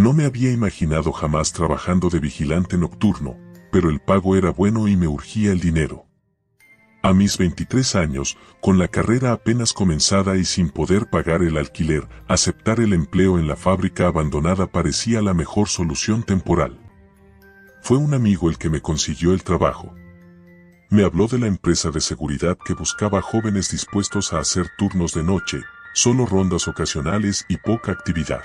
No me había imaginado jamás trabajando de vigilante nocturno, pero el pago era bueno y me urgía el dinero. A mis 23 años, con la carrera apenas comenzada y sin poder pagar el alquiler, aceptar el empleo en la fábrica abandonada parecía la mejor solución temporal. Fue un amigo el que me consiguió el trabajo. Me habló de la empresa de seguridad que buscaba jóvenes dispuestos a hacer turnos de noche, solo rondas ocasionales y poca actividad.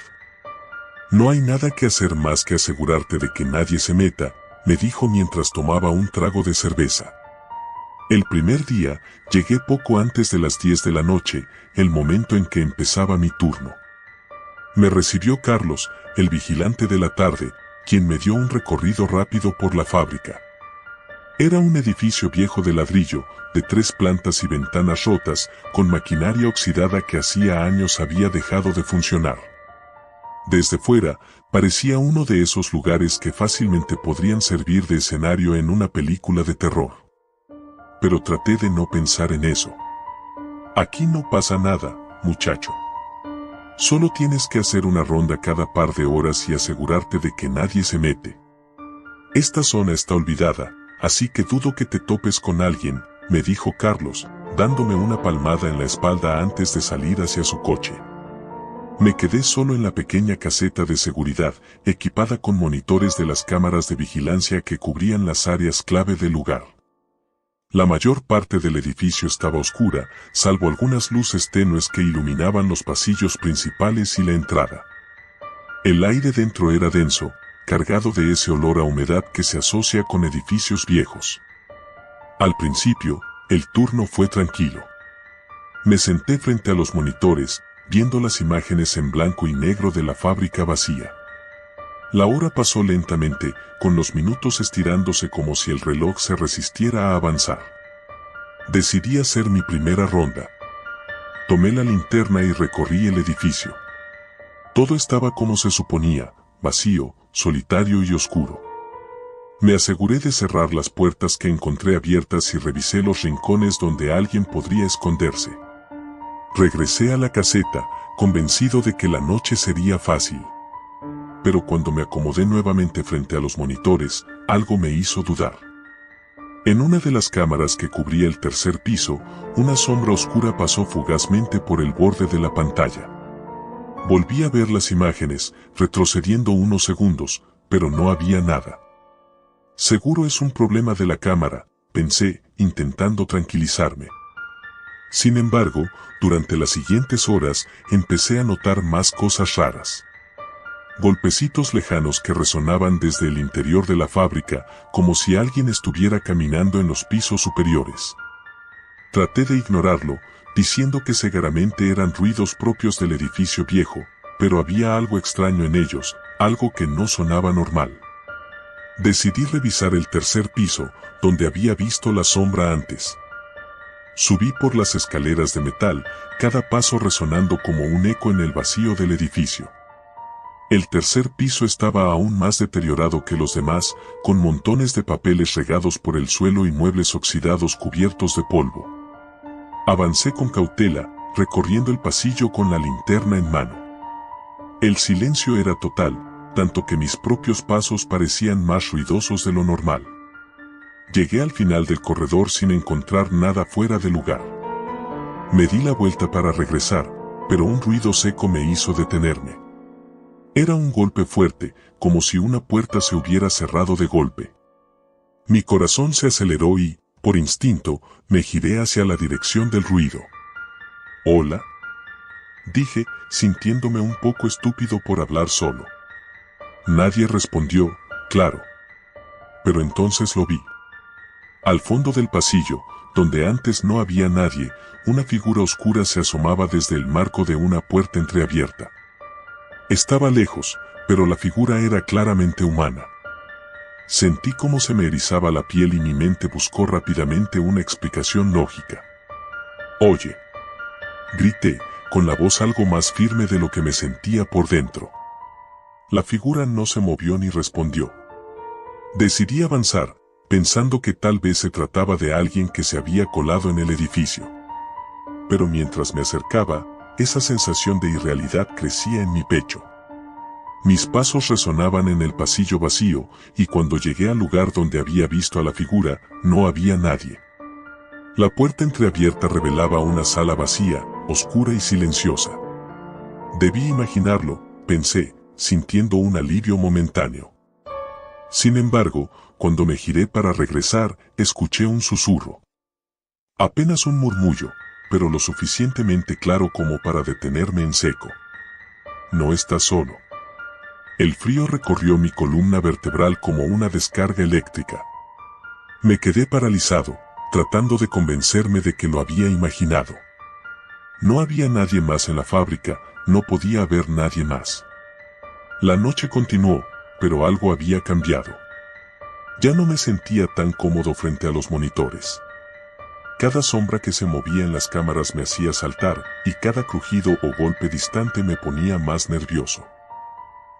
No hay nada que hacer más que asegurarte de que nadie se meta, me dijo mientras tomaba un trago de cerveza. El primer día, llegué poco antes de las 10 de la noche, el momento en que empezaba mi turno. Me recibió Carlos, el vigilante de la tarde, quien me dio un recorrido rápido por la fábrica. Era un edificio viejo de ladrillo, de 3 plantas y ventanas rotas, con maquinaria oxidada que hacía años había dejado de funcionar. Desde fuera, parecía uno de esos lugares que fácilmente podrían servir de escenario en una película de terror. Pero traté de no pensar en eso. Aquí no pasa nada, muchacho. Solo tienes que hacer una ronda cada par de horas y asegurarte de que nadie se mete. Esta zona está olvidada, así que dudo que te topes con alguien, me dijo Carlos, dándome una palmada en la espalda antes de salir hacia su coche. Me quedé solo en la pequeña caseta de seguridad, equipada con monitores de las cámaras de vigilancia que cubrían las áreas clave del lugar. La mayor parte del edificio estaba oscura, salvo algunas luces tenues que iluminaban los pasillos principales y la entrada. El aire dentro era denso, cargado de ese olor a humedad que se asocia con edificios viejos. Al principio, el turno fue tranquilo. Me senté frente a los monitores, viendo las imágenes en blanco y negro de la fábrica vacía. La hora pasó lentamente, con los minutos estirándose como si el reloj se resistiera a avanzar. Decidí hacer mi primera ronda. Tomé la linterna y recorrí el edificio. Todo estaba como se suponía, vacío, solitario y oscuro. Me aseguré de cerrar las puertas que encontré abiertas y revisé los rincones donde alguien podría esconderse. Regresé a la caseta, convencido de que la noche sería fácil. Pero cuando me acomodé nuevamente frente a los monitores, algo me hizo dudar. En una de las cámaras que cubría el tercer piso, una sombra oscura pasó fugazmente por el borde de la pantalla. Volví a ver las imágenes, retrocediendo unos segundos, pero no había nada. Seguro es un problema de la cámara, pensé, intentando tranquilizarme. Sin embargo, durante las siguientes horas, empecé a notar más cosas raras. Golpecitos lejanos que resonaban desde el interior de la fábrica, como si alguien estuviera caminando en los pisos superiores. Traté de ignorarlo, diciendo que seguramente eran ruidos propios del edificio viejo, pero había algo extraño en ellos, algo que no sonaba normal. Decidí revisar el tercer piso, donde había visto la sombra antes. Subí por las escaleras de metal, cada paso resonando como un eco en el vacío del edificio. El tercer piso estaba aún más deteriorado que los demás, con montones de papeles regados por el suelo y muebles oxidados cubiertos de polvo. Avancé con cautela, recorriendo el pasillo con la linterna en mano. El silencio era total, tanto que mis propios pasos parecían más ruidosos de lo normal. Llegué al final del corredor sin encontrar nada fuera de lugar. Me di la vuelta para regresar, pero un ruido seco me hizo detenerme. Era un golpe fuerte, como si una puerta se hubiera cerrado de golpe. Mi corazón se aceleró y, por instinto, me giré hacia la dirección del ruido. «¿Hola?», dije, sintiéndome un poco estúpido por hablar solo. Nadie respondió, claro. Pero entonces lo vi. Al fondo del pasillo, donde antes no había nadie, una figura oscura se asomaba desde el marco de una puerta entreabierta. Estaba lejos, pero la figura era claramente humana. Sentí cómo se me erizaba la piel y mi mente buscó rápidamente una explicación lógica. «Oye», grité, con la voz algo más firme de lo que me sentía por dentro. La figura no se movió ni respondió. Decidí avanzar, pensando que tal vez se trataba de alguien que se había colado en el edificio. Pero mientras me acercaba, esa sensación de irrealidad crecía en mi pecho. Mis pasos resonaban en el pasillo vacío, y cuando llegué al lugar donde había visto a la figura, no había nadie. La puerta entreabierta revelaba una sala vacía, oscura y silenciosa. Debí imaginarlo, pensé, sintiendo un alivio momentáneo. Sin embargo, cuando me giré para regresar, escuché un susurro. Apenas un murmullo, pero lo suficientemente claro como para detenerme en seco. No estás solo. El frío recorrió mi columna vertebral como una descarga eléctrica. Me quedé paralizado, tratando de convencerme de que lo había imaginado. No había nadie más en la fábrica, no podía haber nadie más. La noche continuó, pero algo había cambiado. Ya no me sentía tan cómodo frente a los monitores. Cada sombra que se movía en las cámaras me hacía saltar, y cada crujido o golpe distante me ponía más nervioso.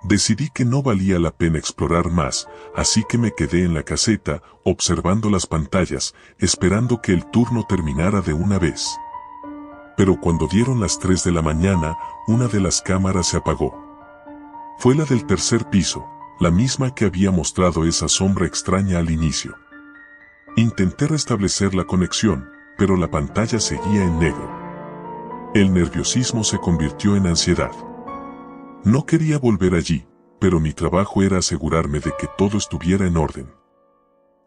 Decidí que no valía la pena explorar más, así que me quedé en la caseta, observando las pantallas, esperando que el turno terminara de una vez. Pero cuando dieron las 3 de la mañana, una de las cámaras se apagó. Fue la del tercer piso, la misma que había mostrado esa sombra extraña al inicio. Intenté restablecer la conexión, pero la pantalla seguía en negro. El nerviosismo se convirtió en ansiedad. No quería volver allí, pero mi trabajo era asegurarme de que todo estuviera en orden.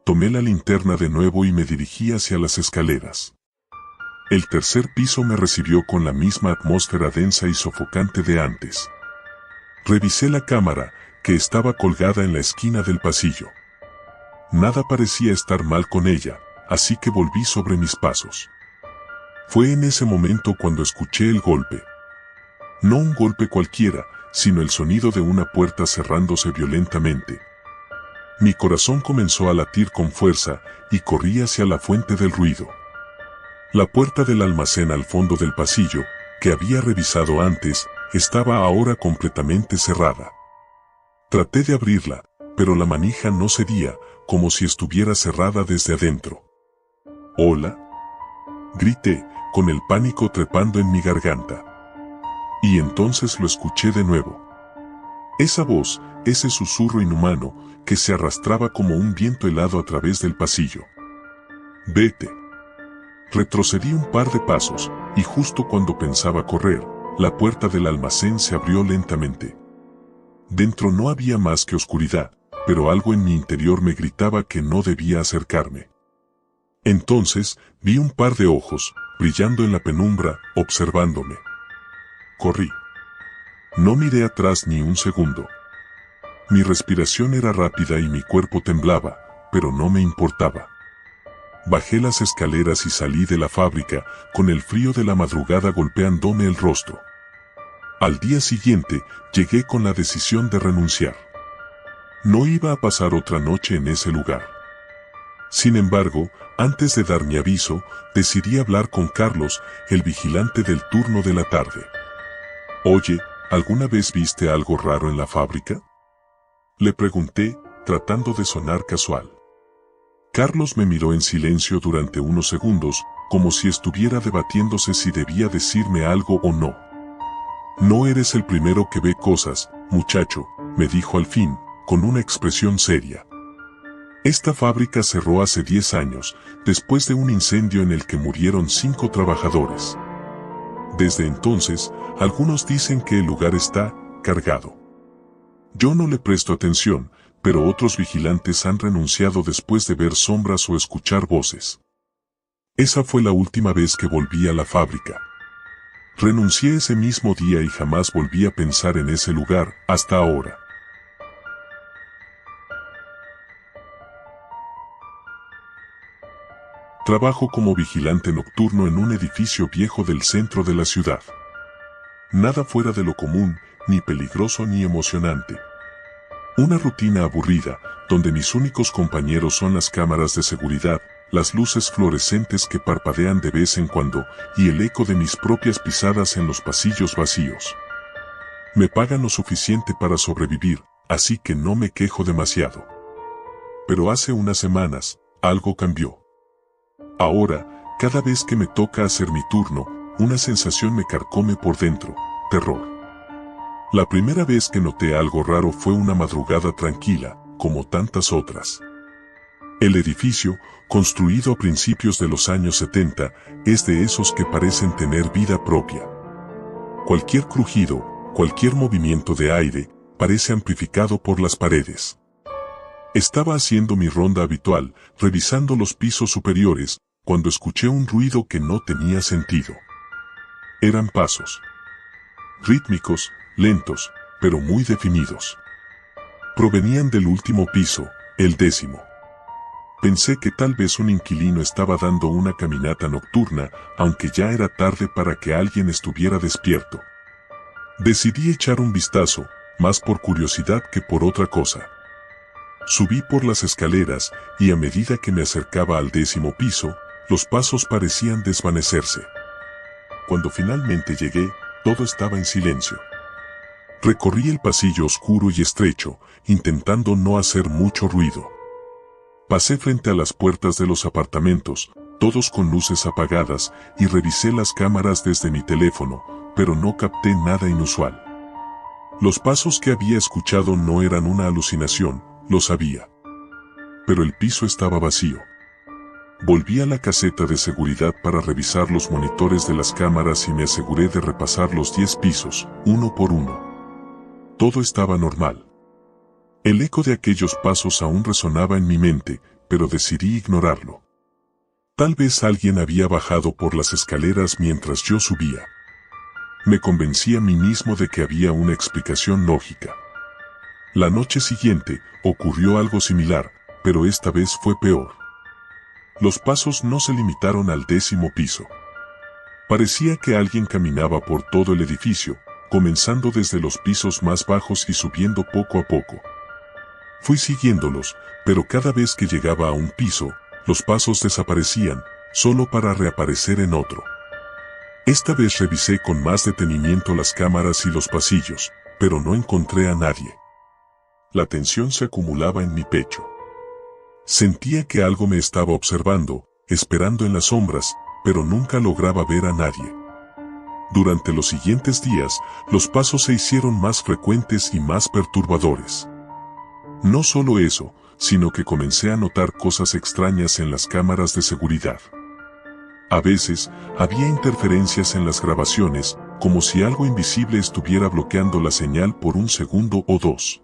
Tomé la linterna de nuevo y me dirigí hacia las escaleras. El tercer piso me recibió con la misma atmósfera densa y sofocante de antes. Revisé la cámara, que estaba colgada en la esquina del pasillo. Nada parecía estar mal con ella, así que volví sobre mis pasos. Fue en ese momento cuando escuché el golpe. No un golpe cualquiera, sino el sonido de una puerta cerrándose violentamente. Mi corazón comenzó a latir con fuerza y corrí hacia la fuente del ruido. La puerta del almacén al fondo del pasillo, que había revisado antes, estaba ahora completamente cerrada. Traté de abrirla, pero la manija no cedía, como si estuviera cerrada desde adentro. «¿Hola?», grité, con el pánico trepando en mi garganta. Y entonces lo escuché de nuevo. Esa voz, ese susurro inhumano, que se arrastraba como un viento helado a través del pasillo. «Vete». Retrocedí un par de pasos, y justo cuando pensaba correr, la puerta del almacén se abrió lentamente. Dentro no había más que oscuridad, pero algo en mi interior me gritaba que no debía acercarme. Entonces, vi un par de ojos, brillando en la penumbra, observándome. Corrí. No miré atrás ni un segundo. Mi respiración era rápida y mi cuerpo temblaba, pero no me importaba. Bajé las escaleras y salí de la fábrica, con el frío de la madrugada golpeándome el rostro. Al día siguiente, llegué con la decisión de renunciar. No iba a pasar otra noche en ese lugar. Sin embargo, antes de dar mi aviso, decidí hablar con Carlos, el vigilante del turno de la tarde. «Oye, ¿alguna vez viste algo raro en la fábrica?», le pregunté, tratando de sonar casual. Carlos me miró en silencio durante unos segundos, como si estuviera debatiéndose si debía decirme algo o no. «No eres el primero que ve cosas, muchacho», me dijo al fin, con una expresión seria. «Esta fábrica cerró hace 10 años, después de un incendio en el que murieron 5 trabajadores. Desde entonces, algunos dicen que el lugar está cargado. Yo no le presto atención, pero otros vigilantes han renunciado después de ver sombras o escuchar voces. Esa fue la última vez que volví a la fábrica. Renuncié ese mismo día y jamás volví a pensar en ese lugar, hasta ahora». Trabajo como vigilante nocturno en un edificio viejo del centro de la ciudad. Nada fuera de lo común, ni peligroso ni emocionante. Una rutina aburrida, donde mis únicos compañeros son las cámaras de seguridad, las luces fluorescentes que parpadean de vez en cuando, y el eco de mis propias pisadas en los pasillos vacíos. Me pagan lo suficiente para sobrevivir, así que no me quejo demasiado. Pero hace unas semanas, algo cambió. Ahora, cada vez que me toca hacer mi turno, una sensación me carcome por dentro, terror. La primera vez que noté algo raro fue una madrugada tranquila, como tantas otras. El edificio, construido a principios de los años 70, es de esos que parecen tener vida propia. Cualquier crujido, cualquier movimiento de aire, parece amplificado por las paredes. Estaba haciendo mi ronda habitual, revisando los pisos superiores, cuando escuché un ruido que no tenía sentido. Eran pasos. Rítmicos, lentos, pero muy definidos. Provenían del último piso, el 10º. Pensé que tal vez un inquilino estaba dando una caminata nocturna, aunque ya era tarde para que alguien estuviera despierto. Decidí echar un vistazo, más por curiosidad que por otra cosa. Subí por las escaleras, y a medida que me acercaba al 10º piso, los pasos parecían desvanecerse. Cuando finalmente llegué, todo estaba en silencio. Recorrí el pasillo oscuro y estrecho, intentando no hacer mucho ruido. Pasé frente a las puertas de los apartamentos, todos con luces apagadas, y revisé las cámaras desde mi teléfono, pero no capté nada inusual. Los pasos que había escuchado no eran una alucinación, lo sabía. Pero el piso estaba vacío. Volví a la caseta de seguridad para revisar los monitores de las cámaras y me aseguré de repasar los 10 pisos, uno por uno. Todo estaba normal. El eco de aquellos pasos aún resonaba en mi mente, pero decidí ignorarlo. Tal vez alguien había bajado por las escaleras mientras yo subía. Me convencí a mí mismo de que había una explicación lógica. La noche siguiente, ocurrió algo similar, pero esta vez fue peor. Los pasos no se limitaron al 10º piso. Parecía que alguien caminaba por todo el edificio, comenzando desde los pisos más bajos y subiendo poco a poco. Fui siguiéndolos, pero cada vez que llegaba a un piso, los pasos desaparecían, solo para reaparecer en otro. Esta vez revisé con más detenimiento las cámaras y los pasillos, pero no encontré a nadie. La tensión se acumulaba en mi pecho. Sentía que algo me estaba observando, esperando en las sombras, pero nunca lograba ver a nadie. Durante los siguientes días, los pasos se hicieron más frecuentes y más perturbadores. No solo eso, sino que comencé a notar cosas extrañas en las cámaras de seguridad. A veces, había interferencias en las grabaciones, como si algo invisible estuviera bloqueando la señal por un segundo o dos.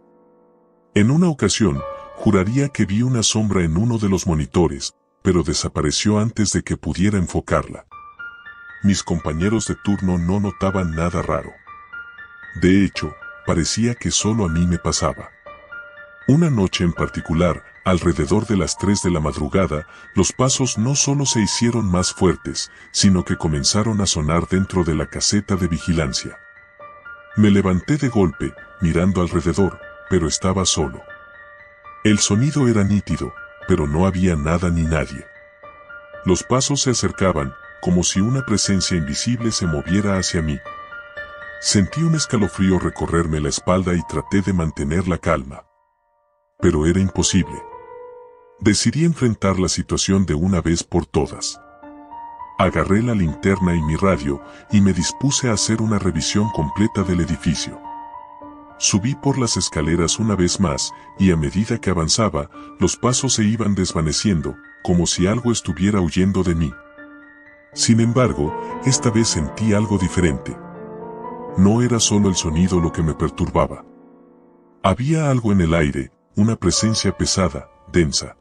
En una ocasión, juraría que vi una sombra en uno de los monitores, pero desapareció antes de que pudiera enfocarla. Mis compañeros de turno no notaban nada raro. De hecho, parecía que solo a mí me pasaba. Una noche en particular, alrededor de las 3 de la madrugada, los pasos no solo se hicieron más fuertes, sino que comenzaron a sonar dentro de la caseta de vigilancia. Me levanté de golpe, mirando alrededor, pero estaba solo. El sonido era nítido, pero no había nada ni nadie. Los pasos se acercaban, como si una presencia invisible se moviera hacia mí. Sentí un escalofrío recorrerme la espalda y traté de mantener la calma. Pero era imposible. Decidí enfrentar la situación de una vez por todas. Agarré la linterna y mi radio, y me dispuse a hacer una revisión completa del edificio. Subí por las escaleras una vez más, y a medida que avanzaba, los pasos se iban desvaneciendo, como si algo estuviera huyendo de mí. Sin embargo, esta vez sentí algo diferente. No era solo el sonido lo que me perturbaba. Había algo en el aire, una presencia pesada, densa.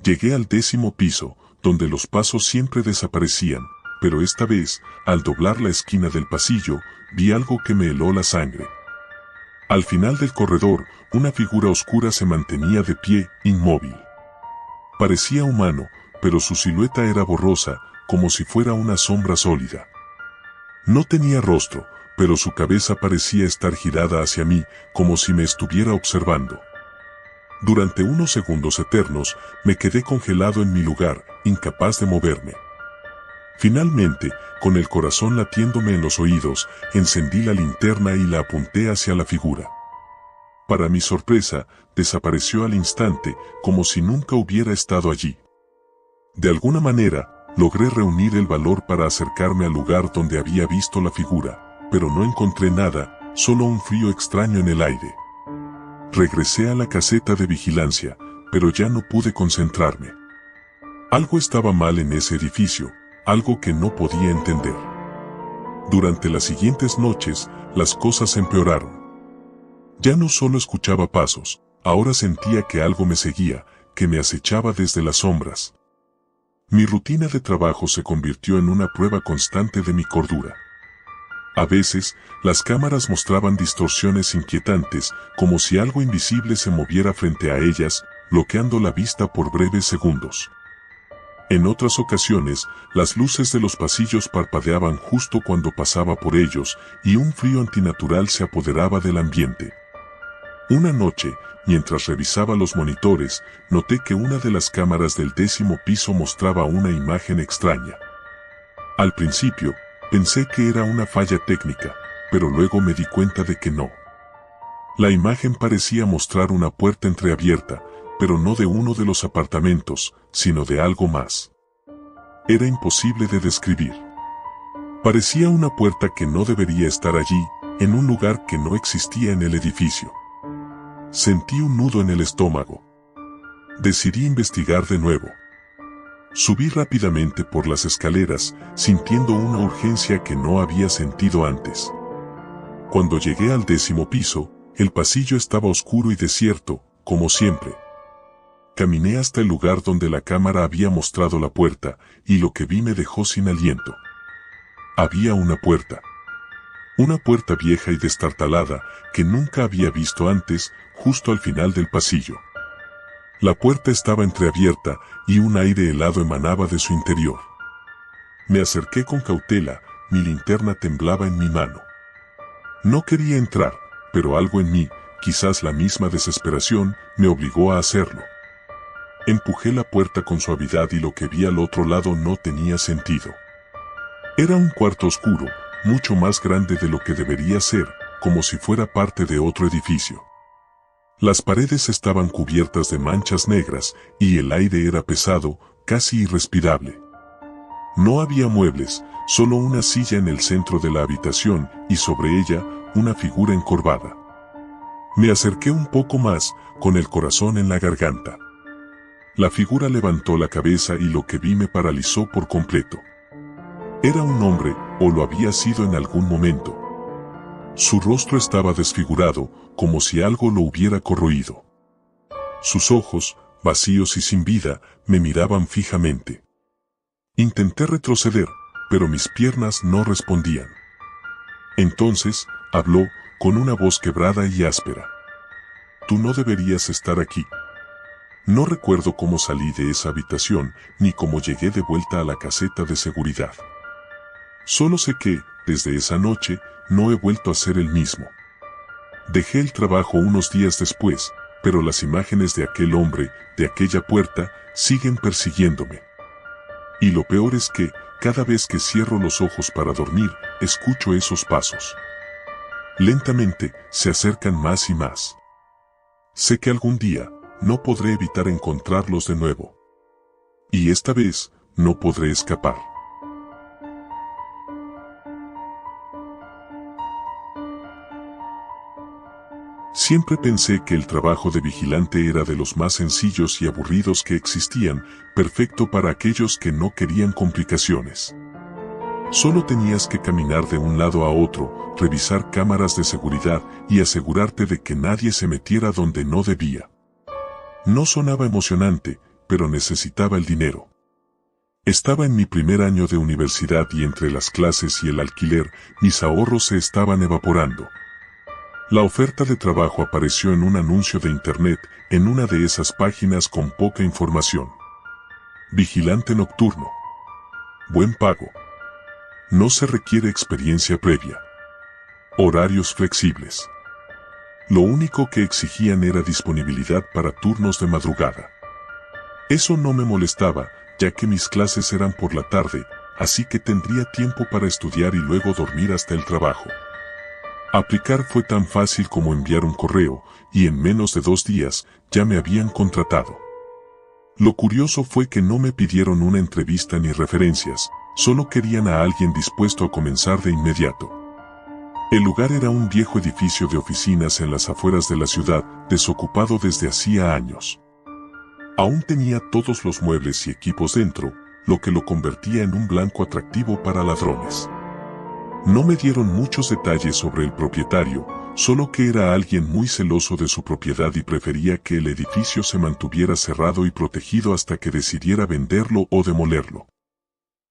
Llegué al 10º piso, donde los pasos siempre desaparecían, pero esta vez, al doblar la esquina del pasillo, vi algo que me heló la sangre. Al final del corredor, una figura oscura se mantenía de pie, inmóvil. Parecía humano, pero su silueta era borrosa, como si fuera una sombra sólida. No tenía rostro, pero su cabeza parecía estar girada hacia mí, como si me estuviera observando. Durante unos segundos eternos, me quedé congelado en mi lugar, incapaz de moverme. Finalmente, con el corazón latiéndome en los oídos, encendí la linterna y la apunté hacia la figura. Para mi sorpresa, desapareció al instante, como si nunca hubiera estado allí. De alguna manera, logré reunir el valor para acercarme al lugar donde había visto la figura, pero no encontré nada, solo un frío extraño en el aire. Regresé a la caseta de vigilancia, pero ya no pude concentrarme. Algo estaba mal en ese edificio, algo que no podía entender. Durante las siguientes noches, las cosas empeoraron. Ya no solo escuchaba pasos, ahora sentía que algo me seguía, que me acechaba desde las sombras. Mi rutina de trabajo se convirtió en una prueba constante de mi cordura. A veces, las cámaras mostraban distorsiones inquietantes, como si algo invisible se moviera frente a ellas, bloqueando la vista por breves segundos. En otras ocasiones, las luces de los pasillos parpadeaban justo cuando pasaba por ellos, y un frío antinatural se apoderaba del ambiente. Una noche, mientras revisaba los monitores, noté que una de las cámaras del 10º piso mostraba una imagen extraña. Al principio, pensé que era una falla técnica, pero luego me di cuenta de que no. La imagen parecía mostrar una puerta entreabierta, pero no de uno de los apartamentos, sino de algo más. Era imposible de describir. Parecía una puerta que no debería estar allí, en un lugar que no existía en el edificio. Sentí un nudo en el estómago. Decidí investigar de nuevo. Subí rápidamente por las escaleras, sintiendo una urgencia que no había sentido antes. Cuando llegué al 10º piso, el pasillo estaba oscuro y desierto, como siempre. Caminé hasta el lugar donde la cámara había mostrado la puerta, y lo que vi me dejó sin aliento. Había una puerta. Una puerta vieja y destartalada, que nunca había visto antes, justo al final del pasillo. La puerta estaba entreabierta, y un aire helado emanaba de su interior. Me acerqué con cautela, mi linterna temblaba en mi mano. No quería entrar, pero algo en mí, quizás la misma desesperación, me obligó a hacerlo. Empujé la puerta con suavidad y lo que vi al otro lado no tenía sentido. Era un cuarto oscuro, mucho más grande de lo que debería ser, como si fuera parte de otro edificio. Las paredes estaban cubiertas de manchas negras y el aire era pesado, casi irrespirable. No había muebles, solo una silla en el centro de la habitación y sobre ella una figura encorvada. Me acerqué un poco más, con el corazón en la garganta. La figura levantó la cabeza y lo que vi me paralizó por completo. Era un hombre, o lo había sido en algún momento. Su rostro estaba desfigurado, como si algo lo hubiera corroído. Sus ojos, vacíos y sin vida, me miraban fijamente. Intenté retroceder, pero mis piernas no respondían. Entonces, habló, con una voz quebrada y áspera. «Tú no deberías estar aquí». No recuerdo cómo salí de esa habitación, ni cómo llegué de vuelta a la caseta de seguridad. Solo sé que, desde esa noche, no he vuelto a ser el mismo. Dejé el trabajo unos días después, pero las imágenes de aquel hombre, de aquella puerta, siguen persiguiéndome. Y lo peor es que, cada vez que cierro los ojos para dormir, escucho esos pasos. Lentamente, se acercan más y más. Sé que algún día, no podré evitar encontrarlos de nuevo. Y esta vez, no podré escapar. Siempre pensé que el trabajo de vigilante era de los más sencillos y aburridos que existían, perfecto para aquellos que no querían complicaciones. Solo tenías que caminar de un lado a otro, revisar cámaras de seguridad y asegurarte de que nadie se metiera donde no debía. No sonaba emocionante, pero necesitaba el dinero. Estaba en mi primer año de universidad y entre las clases y el alquiler, mis ahorros se estaban evaporando. La oferta de trabajo apareció en un anuncio de internet, en una de esas páginas con poca información. Vigilante nocturno. Buen pago. No se requiere experiencia previa. Horarios flexibles. Lo único que exigían era disponibilidad para turnos de madrugada. Eso no me molestaba, ya que mis clases eran por la tarde, así que tendría tiempo para estudiar y luego dormir hasta el trabajo. Aplicar fue tan fácil como enviar un correo, y en menos de 2 días, ya me habían contratado. Lo curioso fue que no me pidieron una entrevista ni referencias, solo querían a alguien dispuesto a comenzar de inmediato. El lugar era un viejo edificio de oficinas en las afueras de la ciudad, desocupado desde hacía años. Aún tenía todos los muebles y equipos dentro, lo que lo convertía en un blanco atractivo para ladrones. No me dieron muchos detalles sobre el propietario, solo que era alguien muy celoso de su propiedad y prefería que el edificio se mantuviera cerrado y protegido hasta que decidiera venderlo o demolerlo.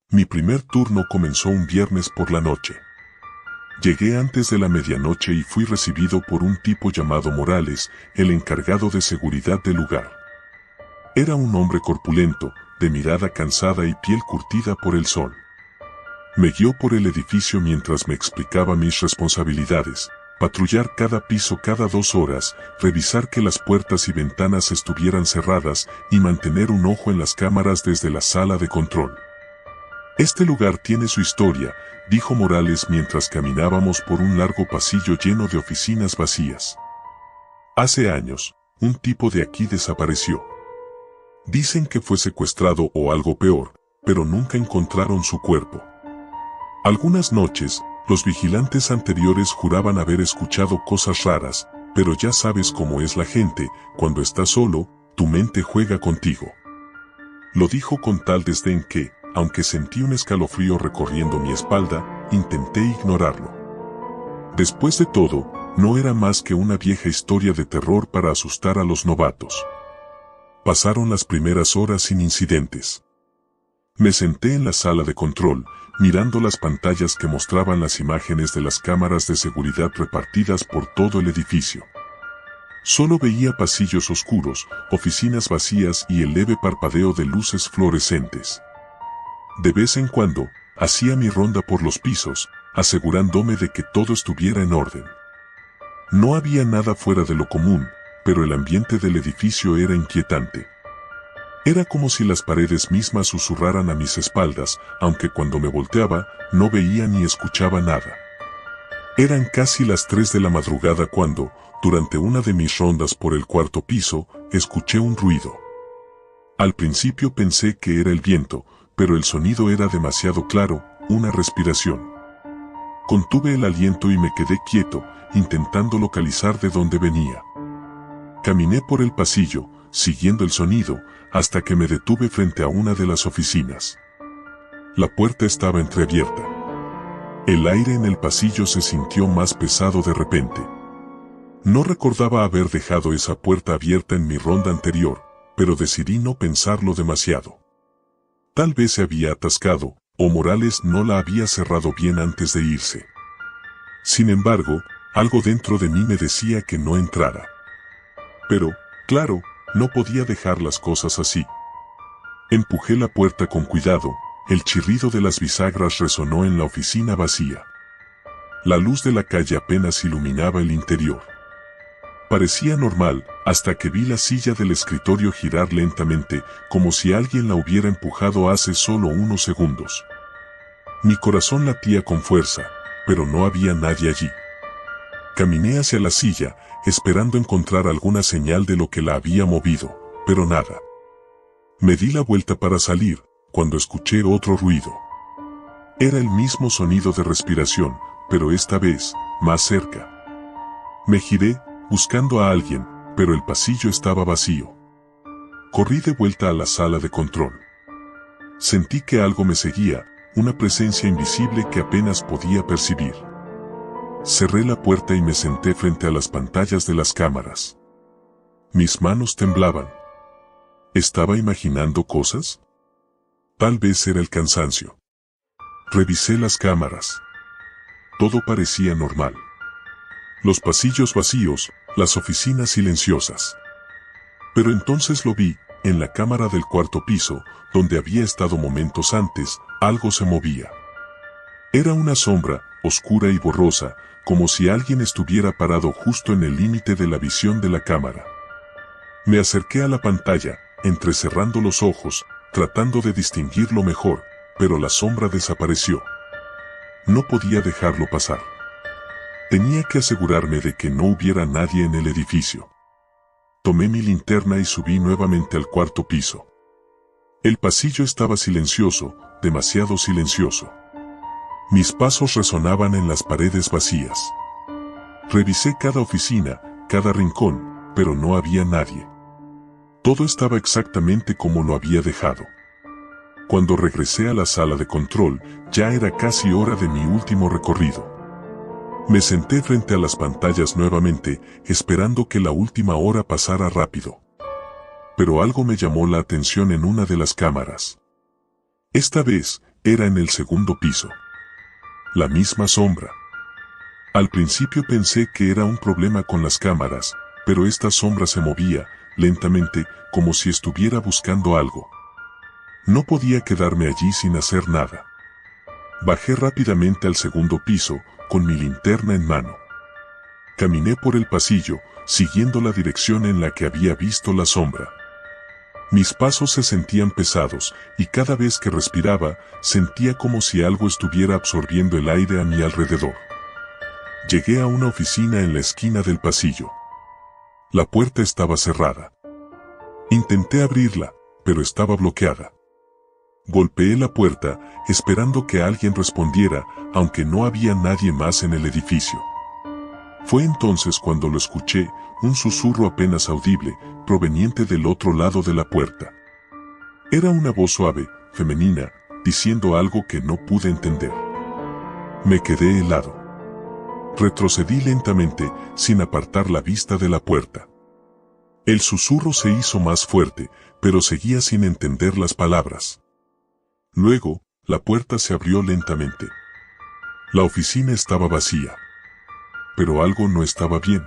Mi primer turno comenzó un viernes por la noche. Llegué antes de la medianoche y fui recibido por un tipo llamado Morales, el encargado de seguridad del lugar. Era un hombre corpulento, de mirada cansada y piel curtida por el sol. Me guió por el edificio mientras me explicaba mis responsabilidades: patrullar cada piso cada 2 horas, revisar que las puertas y ventanas estuvieran cerradas y mantener un ojo en las cámaras desde la sala de control. Este lugar tiene su historia, dijo Morales mientras caminábamos por un largo pasillo lleno de oficinas vacías. Hace años, un tipo de aquí desapareció. Dicen que fue secuestrado o algo peor, pero nunca encontraron su cuerpo. Algunas noches, los vigilantes anteriores juraban haber escuchado cosas raras, pero ya sabes cómo es la gente: cuando estás solo, tu mente juega contigo. Lo dijo con tal desdén que, aunque sentí un escalofrío recorriendo mi espalda, intenté ignorarlo. Después de todo, no era más que una vieja historia de terror para asustar a los novatos. Pasaron las primeras horas sin incidentes. Me senté en la sala de control, mirando las pantallas que mostraban las imágenes de las cámaras de seguridad repartidas por todo el edificio. Solo veía pasillos oscuros, oficinas vacías y el leve parpadeo de luces fluorescentes. De vez en cuando, hacía mi ronda por los pisos, asegurándome de que todo estuviera en orden. No había nada fuera de lo común, pero el ambiente del edificio era inquietante. Era como si las paredes mismas susurraran a mis espaldas, aunque cuando me volteaba, no veía ni escuchaba nada. Eran casi las 3 de la madrugada cuando, durante una de mis rondas por el 4º piso, escuché un ruido. Al principio pensé que era el viento, pero el sonido era demasiado claro: una respiración. Contuve el aliento y me quedé quieto, intentando localizar de dónde venía. Caminé por el pasillo, siguiendo el sonido, hasta que me detuve frente a una de las oficinas. La puerta estaba entreabierta. El aire en el pasillo se sintió más pesado de repente. No recordaba haber dejado esa puerta abierta en mi ronda anterior, pero decidí no pensarlo demasiado. Tal vez se había atascado, o Morales no la había cerrado bien antes de irse. Sin embargo, algo dentro de mí me decía que no entrara. Pero, claro, no podía dejar las cosas así. Empujé la puerta con cuidado. El chirrido de las bisagras resonó en la oficina vacía. La luz de la calle apenas iluminaba el interior. Parecía normal, hasta que vi la silla del escritorio girar lentamente, como si alguien la hubiera empujado hace solo unos segundos. Mi corazón latía con fuerza, pero no había nadie allí. Caminé hacia la silla, esperando encontrar alguna señal de lo que la había movido, pero nada. Me di la vuelta para salir, cuando escuché otro ruido. Era el mismo sonido de respiración, pero esta vez, más cerca. Me giré, buscando a alguien, pero el pasillo estaba vacío. Corrí de vuelta a la sala de control. Sentí que algo me seguía, una presencia invisible que apenas podía percibir. Cerré la puerta y me senté frente a las pantallas de las cámaras. Mis manos temblaban. ¿Estaba imaginando cosas? Tal vez era el cansancio. Revisé las cámaras. Todo parecía normal. Los pasillos vacíos, las oficinas silenciosas. Pero entonces lo vi: en la cámara del 4º piso, donde había estado momentos antes, algo se movía. Era una sombra, oscura y borrosa, como si alguien estuviera parado justo en el límite de la visión de la cámara. Me acerqué a la pantalla, entrecerrando los ojos, tratando de distinguirlo mejor, pero la sombra desapareció. No podía dejarlo pasar. Tenía que asegurarme de que no hubiera nadie en el edificio. Tomé mi linterna y subí nuevamente al 4º piso. El pasillo estaba silencioso, demasiado silencioso. Mis pasos resonaban en las paredes vacías. Revisé cada oficina, cada rincón, pero no había nadie. Todo estaba exactamente como lo había dejado. Cuando regresé a la sala de control, ya era casi hora de mi último recorrido. Me senté frente a las pantallas nuevamente, esperando que la última hora pasara rápido. Pero algo me llamó la atención en una de las cámaras. Esta vez, era en el segundo piso. La misma sombra. Al principio pensé que era un problema con las cámaras, pero esta sombra se movía, lentamente, como si estuviera buscando algo. No podía quedarme allí sin hacer nada. Bajé rápidamente al segundo piso, con mi linterna en mano. Caminé por el pasillo, siguiendo la dirección en la que había visto la sombra. Mis pasos se sentían pesados, y cada vez que respiraba, sentía como si algo estuviera absorbiendo el aire a mi alrededor. Llegué a una oficina en la esquina del pasillo. La puerta estaba cerrada. Intenté abrirla, pero estaba bloqueada. Golpeé la puerta, esperando que alguien respondiera, aunque no había nadie más en el edificio. Fue entonces cuando lo escuché, un susurro apenas audible, proveniente del otro lado de la puerta. Era una voz suave, femenina, diciendo algo que no pude entender. Me quedé helado. Retrocedí lentamente, sin apartar la vista de la puerta. El susurro se hizo más fuerte, pero seguía sin entender las palabras. Luego, la puerta se abrió lentamente. La oficina estaba vacía. Pero algo no estaba bien.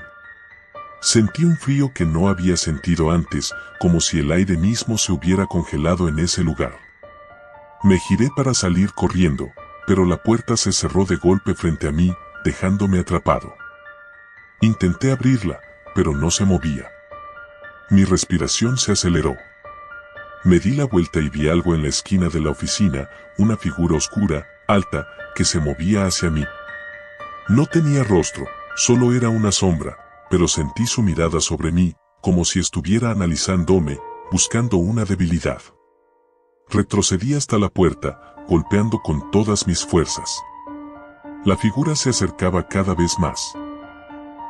Sentí un frío que no había sentido antes, como si el aire mismo se hubiera congelado en ese lugar. Me giré para salir corriendo, pero la puerta se cerró de golpe frente a mí, dejándome atrapado. Intenté abrirla, pero no se movía. Mi respiración se aceleró. Me di la vuelta y vi algo en la esquina de la oficina, una figura oscura, alta, que se movía hacia mí. No tenía rostro, solo era una sombra, pero sentí su mirada sobre mí, como si estuviera analizándome, buscando una debilidad. Retrocedí hasta la puerta, golpeando con todas mis fuerzas. La figura se acercaba cada vez más.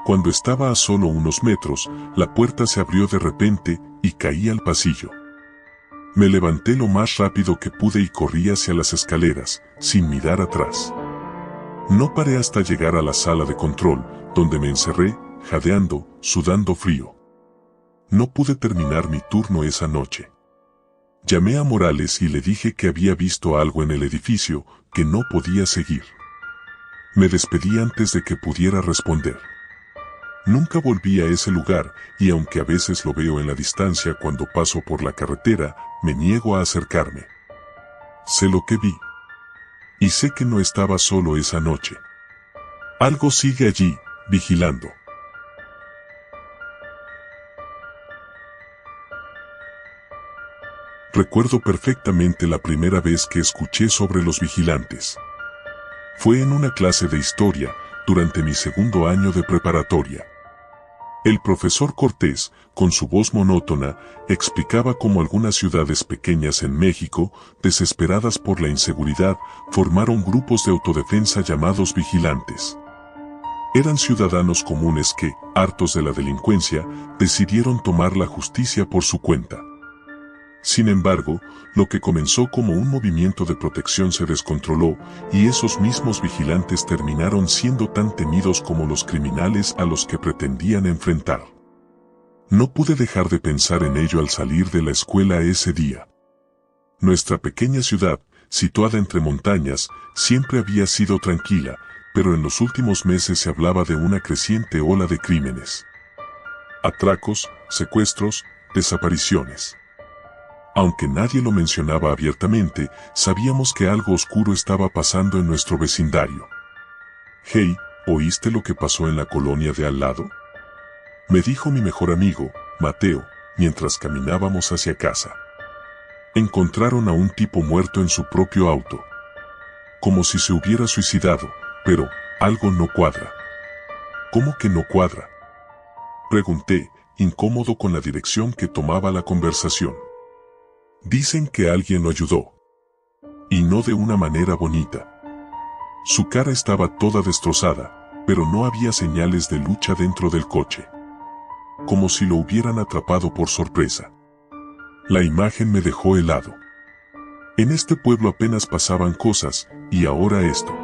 Cuando estaba a solo unos metros, la puerta se abrió de repente y caí al pasillo. Me levanté lo más rápido que pude y corrí hacia las escaleras, sin mirar atrás. No paré hasta llegar a la sala de control, donde me encerré, jadeando, sudando frío. No pude terminar mi turno esa noche. Llamé a Morales y le dije que había visto algo en el edificio, que no podía seguir. Me despedí antes de que pudiera responder. Nunca volví a ese lugar, y aunque a veces lo veo en la distancia cuando paso por la carretera, me niego a acercarme. Sé lo que vi. Y sé que no estaba solo esa noche. Algo sigue allí, vigilando. Recuerdo perfectamente la primera vez que escuché sobre los vigilantes. Fue en una clase de historia, durante mi segundo año de preparatoria. El profesor Cortés, con su voz monótona, explicaba cómo algunas ciudades pequeñas en México, desesperadas por la inseguridad, formaron grupos de autodefensa llamados vigilantes. Eran ciudadanos comunes que, hartos de la delincuencia, decidieron tomar la justicia por su cuenta. Sin embargo, lo que comenzó como un movimiento de protección se descontroló, y esos mismos vigilantes terminaron siendo tan temidos como los criminales a los que pretendían enfrentar. No pude dejar de pensar en ello al salir de la escuela ese día. Nuestra pequeña ciudad, situada entre montañas, siempre había sido tranquila, pero en los últimos meses se hablaba de una creciente ola de crímenes. Atracos, secuestros, desapariciones. Aunque nadie lo mencionaba abiertamente, sabíamos que algo oscuro estaba pasando en nuestro vecindario. «Hey, ¿oíste lo que pasó en la colonia de al lado?», me dijo mi mejor amigo, Mateo, mientras caminábamos hacia casa. Encontraron a un tipo muerto en su propio auto. Como si se hubiera suicidado, pero algo no cuadra. ¿Cómo que no cuadra?, pregunté, incómodo con la dirección que tomaba la conversación. Dicen que alguien lo ayudó. Y no de una manera bonita. Su cara estaba toda destrozada, pero no había señales de lucha dentro del coche. Como si lo hubieran atrapado por sorpresa. La imagen me dejó helado. En este pueblo apenas pasaban cosas, y ahora esto.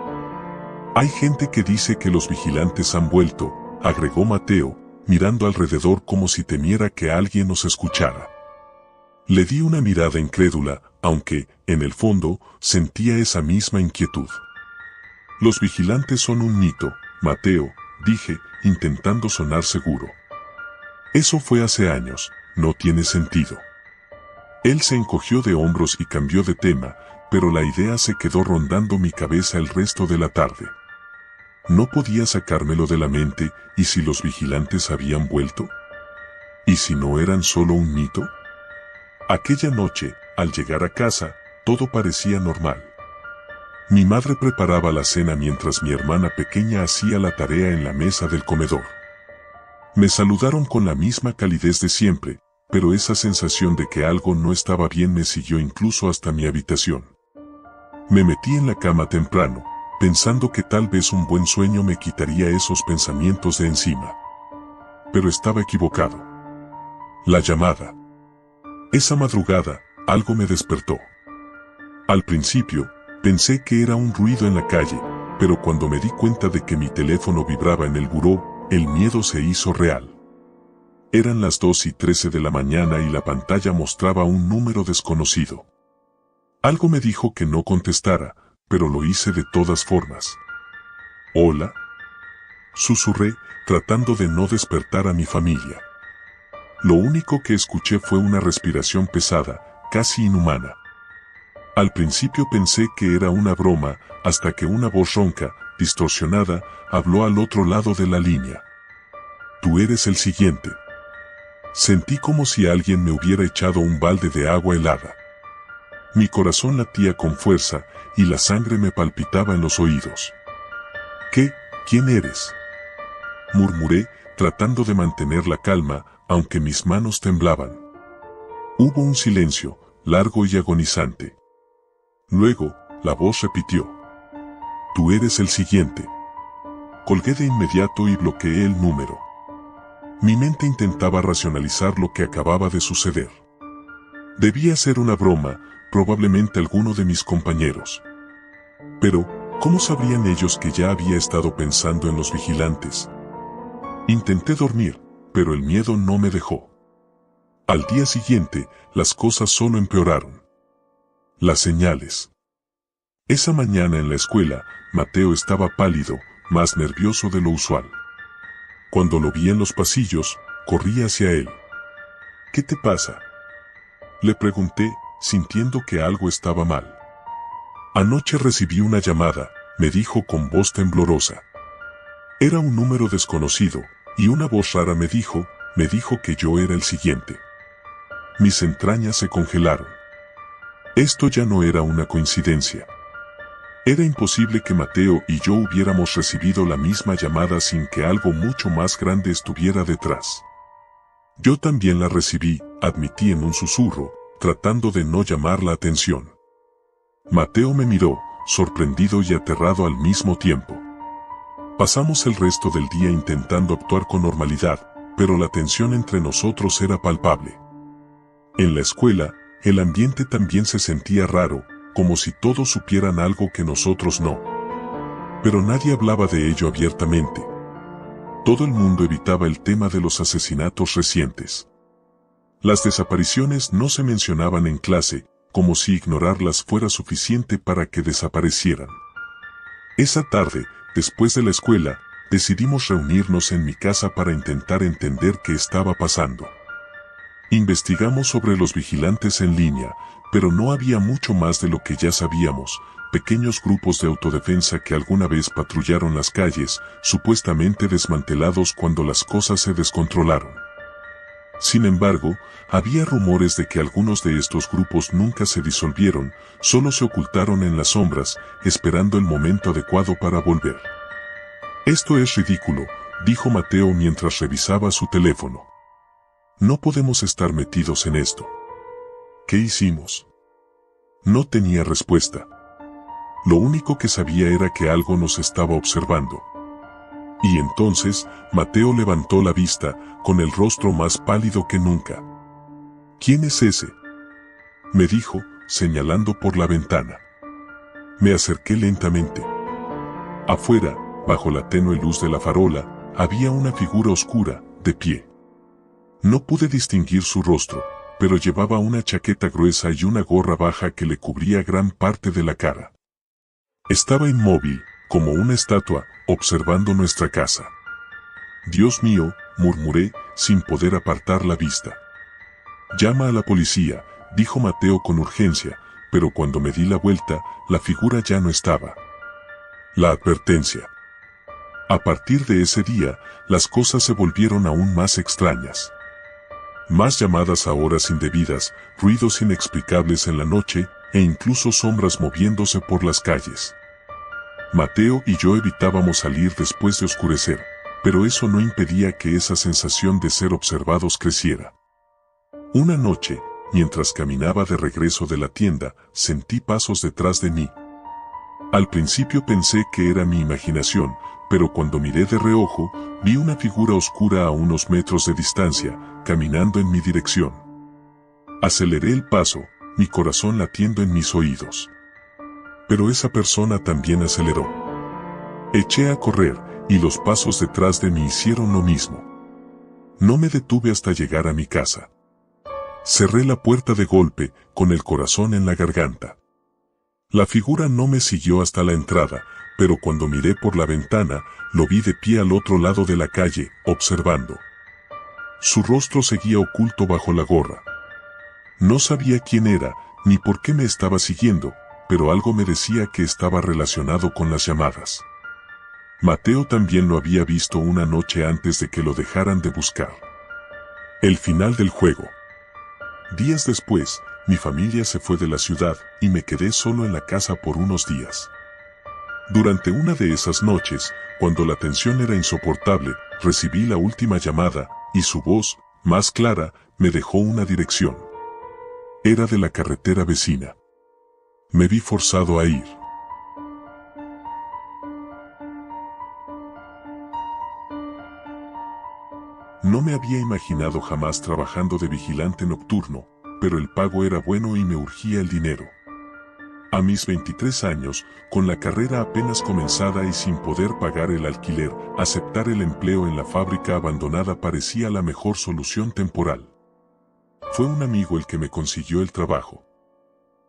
Hay gente que dice que los vigilantes han vuelto, agregó Mateo, mirando alrededor como si temiera que alguien nos escuchara. Le di una mirada incrédula, aunque, en el fondo, sentía esa misma inquietud. Los vigilantes son un mito, Mateo, dije, intentando sonar seguro. Eso fue hace años, no tiene sentido. Él se encogió de hombros y cambió de tema, pero la idea se quedó rondando mi cabeza el resto de la tarde. No podía sacármelo de la mente, ¿y si los vigilantes habían vuelto? ¿Y si no eran solo un mito? Aquella noche, al llegar a casa, todo parecía normal. Mi madre preparaba la cena mientras mi hermana pequeña hacía la tarea en la mesa del comedor. Me saludaron con la misma calidez de siempre, pero esa sensación de que algo no estaba bien me siguió incluso hasta mi habitación. Me metí en la cama temprano, pensando que tal vez un buen sueño me quitaría esos pensamientos de encima. Pero estaba equivocado. La llamada. Esa madrugada, algo me despertó. Al principio, pensé que era un ruido en la calle, pero cuando me di cuenta de que mi teléfono vibraba en el buró, el miedo se hizo real. Eran las 2:13 de la mañana y la pantalla mostraba un número desconocido. Algo me dijo que no contestara, pero lo hice de todas formas. «Hola», susurré, tratando de no despertar a mi familia. Lo único que escuché fue una respiración pesada, casi inhumana. Al principio pensé que era una broma, hasta que una voz ronca, distorsionada, habló al otro lado de la línea. «Tú eres el siguiente». Sentí como si alguien me hubiera echado un balde de agua helada. Mi corazón latía con fuerza, y la sangre me palpitaba en los oídos. «¿Qué? ¿Quién eres?», murmuré, tratando de mantener la calma, aunque mis manos temblaban. Hubo un silencio, largo y agonizante. Luego, la voz repitió. «Tú eres el siguiente». Colgué de inmediato y bloqueé el número. Mi mente intentaba racionalizar lo que acababa de suceder. Debía ser una broma, probablemente alguno de mis compañeros. Pero, ¿cómo sabrían ellos que ya había estado pensando en los vigilantes? Intenté dormir, pero el miedo no me dejó. Al día siguiente, las cosas solo empeoraron. Las señales. Esa mañana en la escuela, Mateo estaba pálido, más nervioso de lo usual. Cuando lo vi en los pasillos, corrí hacia él. «¿Qué te pasa?», le pregunté, sintiendo que algo estaba mal. «Anoche recibí una llamada», me dijo con voz temblorosa. Era un número desconocido, y una voz rara me dijo que yo era el siguiente. Mis entrañas se congelaron. Esto ya no era una coincidencia. Era imposible que Mateo y yo hubiéramos recibido la misma llamada sin que algo mucho más grande estuviera detrás. Yo también la recibí, admití en un susurro, tratando de no llamar la atención. Mateo me miró, sorprendido y aterrado al mismo tiempo. Pasamos el resto del día intentando actuar con normalidad, pero la tensión entre nosotros era palpable. En la escuela, el ambiente también se sentía raro, como si todos supieran algo que nosotros no. Pero nadie hablaba de ello abiertamente. Todo el mundo evitaba el tema de los asesinatos recientes. Las desapariciones no se mencionaban en clase, como si ignorarlas fuera suficiente para que desaparecieran. Esa tarde, después de la escuela, decidimos reunirnos en mi casa para intentar entender qué estaba pasando. Investigamos sobre los vigilantes en línea, pero no había mucho más de lo que ya sabíamos, pequeños grupos de autodefensa que alguna vez patrullaron las calles, supuestamente desmantelados cuando las cosas se descontrolaron. Sin embargo, había rumores de que algunos de estos grupos nunca se disolvieron, solo se ocultaron en las sombras, esperando el momento adecuado para volver. «Esto es ridículo», dijo Mateo mientras revisaba su teléfono. «No podemos estar metidos en esto». «¿Qué hicimos?». No tenía respuesta. Lo único que sabía era que algo nos estaba observando. Y entonces, Mateo levantó la vista, con el rostro más pálido que nunca. ¿Quién es ese?, me dijo, señalando por la ventana. Me acerqué lentamente. Afuera, bajo la tenue luz de la farola, había una figura oscura, de pie. No pude distinguir su rostro, pero llevaba una chaqueta gruesa y una gorra baja que le cubría gran parte de la cara. Estaba inmóvil, como una estatua, observando nuestra casa. Dios mío, murmuré, sin poder apartar la vista. Llama a la policía, dijo Mateo con urgencia, pero cuando me di la vuelta, la figura ya no estaba. La advertencia. A partir de ese día, las cosas se volvieron aún más extrañas. Más llamadas a horas indebidas, ruidos inexplicables en la noche, e incluso sombras moviéndose por las calles. Mateo y yo evitábamos salir después de oscurecer, pero eso no impedía que esa sensación de ser observados creciera. Una noche, mientras caminaba de regreso de la tienda, sentí pasos detrás de mí. Al principio pensé que era mi imaginación, pero cuando miré de reojo, vi una figura oscura a unos metros de distancia, caminando en mi dirección. Aceleré el paso, mi corazón latiendo en mis oídos. Pero esa persona también aceleró. Eché a correr, y los pasos detrás de mí hicieron lo mismo. No me detuve hasta llegar a mi casa. Cerré la puerta de golpe, con el corazón en la garganta. La figura no me siguió hasta la entrada, pero cuando miré por la ventana, lo vi de pie al otro lado de la calle, observando. Su rostro seguía oculto bajo la gorra. No sabía quién era, ni por qué me estaba siguiendo, pero algo me decía que estaba relacionado con las llamadas. Mateo también lo había visto una noche antes de que lo dejaran de buscar. El final del juego. Días después, mi familia se fue de la ciudad y me quedé solo en la casa por unos días. Durante una de esas noches, cuando la tensión era insoportable, recibí la última llamada, y su voz, más clara, me dejó una dirección. Era de la carretera vecina. Me vi forzado a ir. No me había imaginado jamás trabajando de vigilante nocturno, pero el pago era bueno y me urgía el dinero. A mis 23 años, con la carrera apenas comenzada y sin poder pagar el alquiler, aceptar el empleo en la fábrica abandonada parecía la mejor solución temporal. Fue un amigo el que me consiguió el trabajo.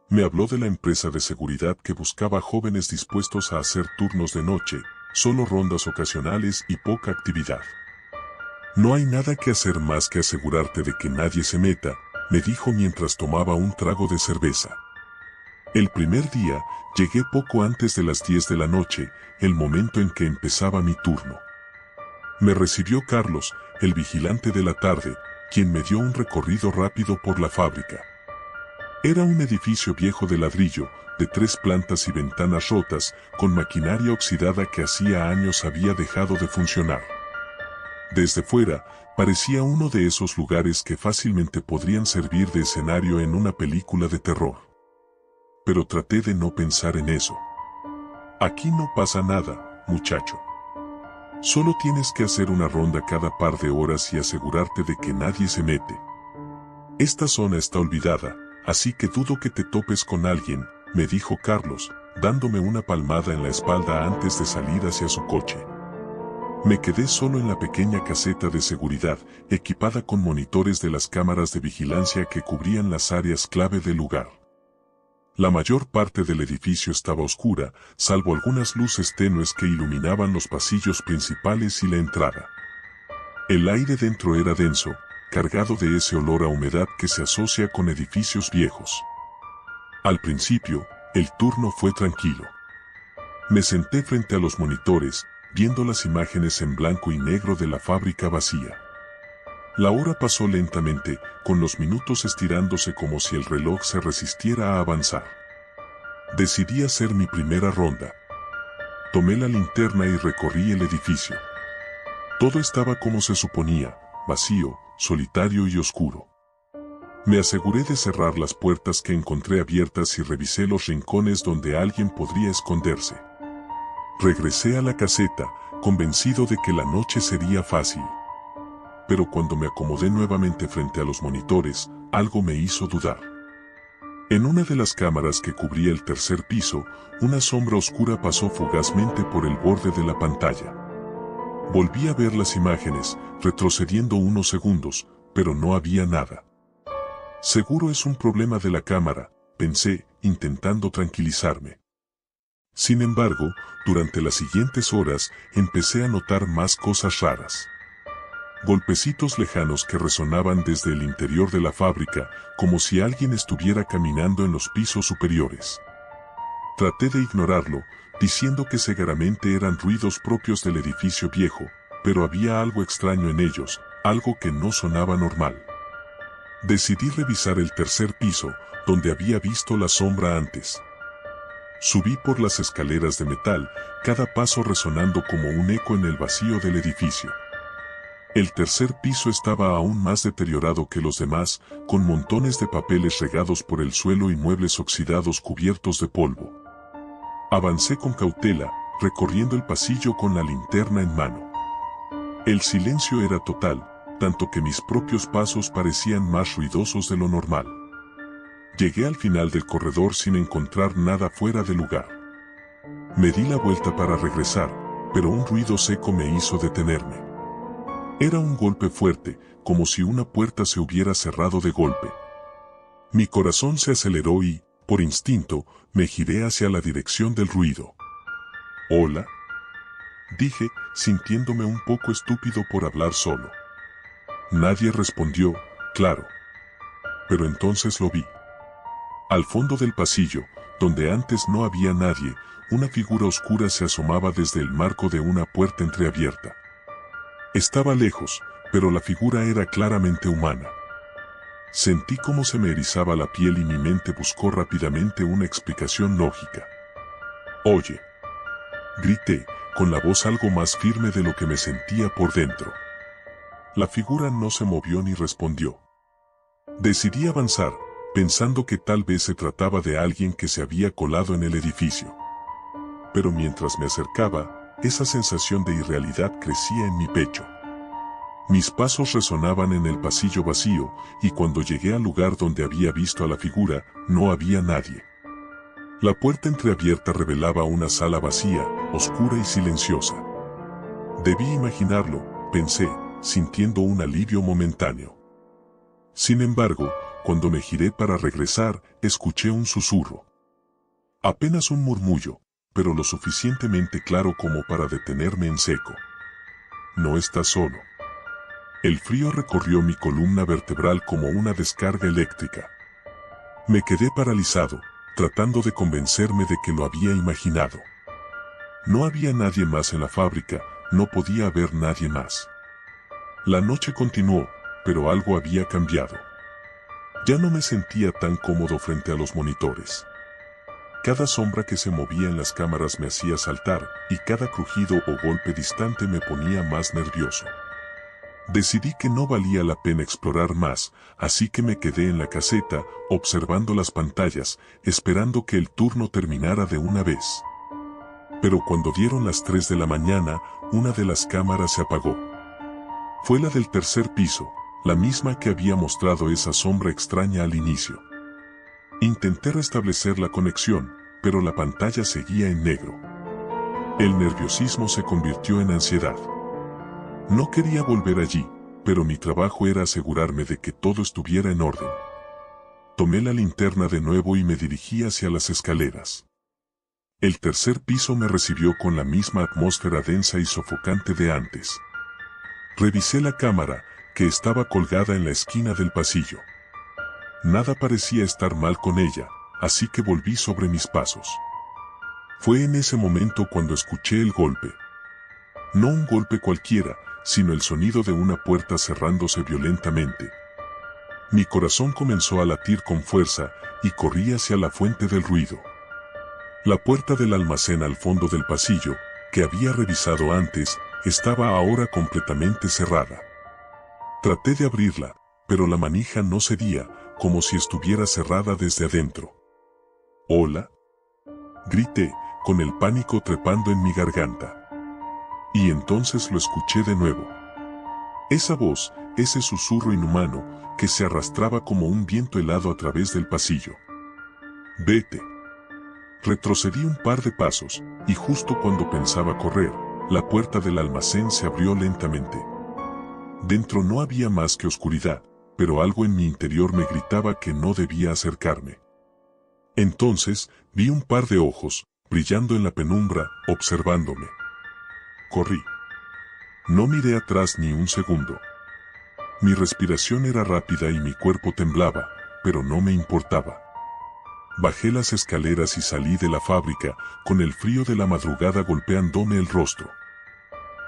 Me habló de la empresa de seguridad que buscaba jóvenes dispuestos a hacer turnos de noche, solo rondas ocasionales y poca actividad. No hay nada que hacer más que asegurarte de que nadie se meta, me dijo mientras tomaba un trago de cerveza. El primer día, llegué poco antes de las 10 de la noche, el momento en que empezaba mi turno. Me recibió Carlos, el vigilante de la tarde, quien me dio un recorrido rápido por la fábrica. Era un edificio viejo de ladrillo, de 3 plantas y ventanas rotas, con maquinaria oxidada que hacía años había dejado de funcionar. Desde fuera, parecía uno de esos lugares que fácilmente podrían servir de escenario en una película de terror. Pero traté de no pensar en eso. Aquí no pasa nada, muchacho. Solo tienes que hacer una ronda cada par de horas y asegurarte de que nadie se mete. Esta zona está olvidada, así que dudo que te topes con alguien, me dijo Carlos, dándome una palmada en la espalda antes de salir hacia su coche. Me quedé solo en la pequeña caseta de seguridad, equipada con monitores de las cámaras de vigilancia que cubrían las áreas clave del lugar. La mayor parte del edificio estaba oscura, salvo algunas luces tenues que iluminaban los pasillos principales y la entrada. El aire dentro era denso, cargado de ese olor a humedad que se asocia con edificios viejos. Al principio, el turno fue tranquilo. Me senté frente a los monitores, viendo las imágenes en blanco y negro de la fábrica vacía. La hora pasó lentamente, con los minutos estirándose como si el reloj se resistiera a avanzar. Decidí hacer mi primera ronda. Tomé la linterna y recorrí el edificio. Todo estaba como se suponía, vacío, solitario y oscuro. Me aseguré de cerrar las puertas que encontré abiertas y revisé los rincones donde alguien podría esconderse. Regresé a la caseta, convencido de que la noche sería fácil. Pero cuando me acomodé nuevamente frente a los monitores, algo me hizo dudar. En una de las cámaras que cubría el tercer piso, una sombra oscura pasó fugazmente por el borde de la pantalla. Volví a ver las imágenes, retrocediendo unos segundos, pero no había nada. Seguro es un problema de la cámara, pensé, intentando tranquilizarme. Sin embargo, durante las siguientes horas, empecé a notar más cosas raras. Golpecitos lejanos que resonaban desde el interior de la fábrica, como si alguien estuviera caminando en los pisos superiores. Traté de ignorarlo, diciendo que seguramente eran ruidos propios del edificio viejo, pero había algo extraño en ellos, algo que no sonaba normal. Decidí revisar el tercer piso, donde había visto la sombra antes. Subí por las escaleras de metal, cada paso resonando como un eco en el vacío del edificio. El tercer piso estaba aún más deteriorado que los demás, con montones de papeles regados por el suelo y muebles oxidados cubiertos de polvo. Avancé con cautela, recorriendo el pasillo con la linterna en mano. El silencio era total, tanto que mis propios pasos parecían más ruidosos de lo normal. Llegué al final del corredor sin encontrar nada fuera de lugar. Me di la vuelta para regresar, pero un ruido seco me hizo detenerme. Era un golpe fuerte, como si una puerta se hubiera cerrado de golpe. Mi corazón se aceleró y, por instinto, me giré hacia la dirección del ruido. «¿Hola?», dije, sintiéndome un poco estúpido por hablar solo. Nadie respondió, claro. Pero entonces lo vi. Al fondo del pasillo, donde antes no había nadie, una figura oscura se asomaba desde el marco de una puerta entreabierta. Estaba lejos, pero la figura era claramente humana. Sentí cómo se me erizaba la piel y mi mente buscó rápidamente una explicación lógica. «Oye», grité, con la voz algo más firme de lo que me sentía por dentro. La figura no se movió ni respondió. Decidí avanzar, pensando que tal vez se trataba de alguien que se había colado en el edificio. Pero mientras me acercaba, esa sensación de irrealidad crecía en mi pecho. Mis pasos resonaban en el pasillo vacío, y cuando llegué al lugar donde había visto a la figura, no había nadie. La puerta entreabierta revelaba una sala vacía, oscura y silenciosa. Debí imaginarlo, pensé, sintiendo un alivio momentáneo. Sin embargo, cuando me giré para regresar, escuché un susurro. Apenas un murmullo, pero lo suficientemente claro como para detenerme en seco. «No estás solo». El frío recorrió mi columna vertebral como una descarga eléctrica. Me quedé paralizado, tratando de convencerme de que lo había imaginado. No había nadie más en la fábrica, no podía haber nadie más. La noche continuó, pero algo había cambiado. Ya no me sentía tan cómodo frente a los monitores. Cada sombra que se movía en las cámaras me hacía saltar, y cada crujido o golpe distante me ponía más nervioso. Decidí que no valía la pena explorar más, así que me quedé en la caseta, observando las pantallas, esperando que el turno terminara de una vez. Pero cuando dieron las 3 de la mañana, una de las cámaras se apagó. Fue la del tercer piso, la misma que había mostrado esa sombra extraña al inicio. Intenté restablecer la conexión, pero la pantalla seguía en negro. El nerviosismo se convirtió en ansiedad. No quería volver allí, pero mi trabajo era asegurarme de que todo estuviera en orden. Tomé la linterna de nuevo y me dirigí hacia las escaleras. El tercer piso me recibió con la misma atmósfera densa y sofocante de antes. Revisé la cámara, que estaba colgada en la esquina del pasillo. Nada parecía estar mal con ella, así que volví sobre mis pasos. Fue en ese momento cuando escuché el golpe. No un golpe cualquiera, sino el sonido de una puerta cerrándose violentamente. Mi corazón comenzó a latir con fuerza y corrí hacia la fuente del ruido. La puerta del almacén al fondo del pasillo, que había revisado antes, estaba ahora completamente cerrada. Traté de abrirla, pero la manija no cedía, como si estuviera cerrada desde adentro. «¿Hola?», grité, con el pánico trepando en mi garganta. Y entonces lo escuché de nuevo. Esa voz, ese susurro inhumano, que se arrastraba como un viento helado a través del pasillo. «Vete». Retrocedí un par de pasos, y justo cuando pensaba correr, la puerta del almacén se abrió lentamente. Dentro no había más que oscuridad, pero algo en mi interior me gritaba que no debía acercarme. Entonces, vi un par de ojos, brillando en la penumbra, observándome. Corrí. No miré atrás ni un segundo. Mi respiración era rápida y mi cuerpo temblaba, pero no me importaba. Bajé las escaleras y salí de la fábrica, con el frío de la madrugada golpeándome el rostro.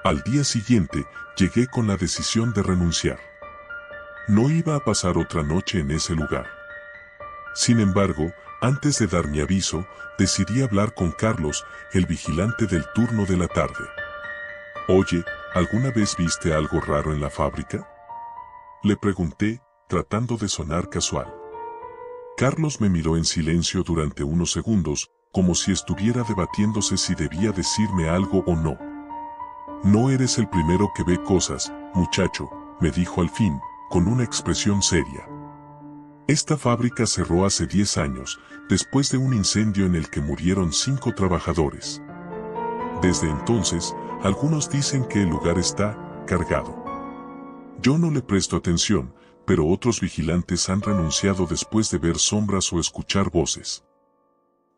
Al día siguiente, llegué con la decisión de renunciar. No iba a pasar otra noche en ese lugar. Sin embargo, antes de dar mi aviso, decidí hablar con Carlos, el vigilante del turno de la tarde. «Oye, ¿alguna vez viste algo raro en la fábrica?», le pregunté, tratando de sonar casual. Carlos me miró en silencio durante unos segundos, como si estuviera debatiéndose si debía decirme algo o no. «No eres el primero que ve cosas, muchacho», me dijo al fin, con una expresión seria. «Esta fábrica cerró hace 10 años, después de un incendio en el que murieron 5 trabajadores. Desde entonces, algunos dicen que el lugar está cargado. Yo no le presto atención, pero otros vigilantes han renunciado después de ver sombras o escuchar voces.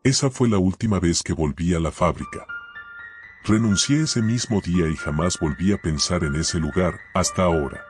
Esa fue la última vez que volví a la fábrica. Renuncié ese mismo día y jamás volví a pensar en ese lugar hasta ahora».